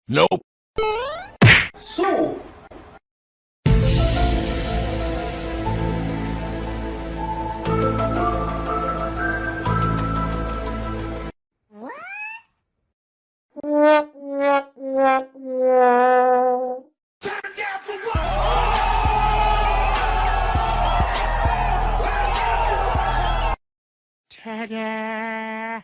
Nope. Sul. Ta-da!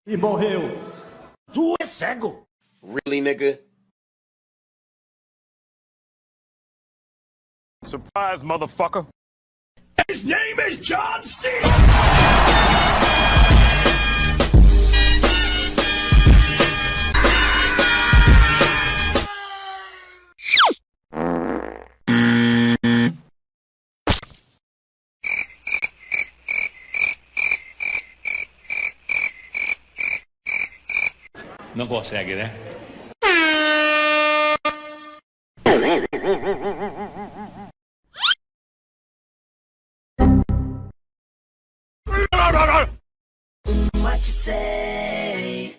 E morreu. Tu é cego? Really, nigga? Surprise, motherfucker. His name is John C. Não consegue, né? What you say?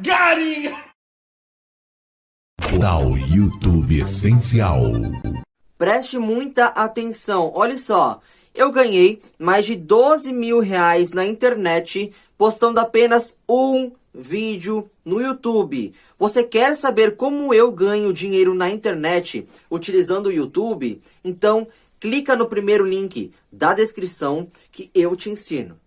Gary! Tal YouTube Essencial. Preste muita atenção, olha só, eu ganhei mais de 12 mil reais na internet postando apenas um vídeo no YouTube. Você quer saber como eu ganho dinheiro na internet utilizando o YouTube? Então, clica no primeiro link da descrição que eu te ensino.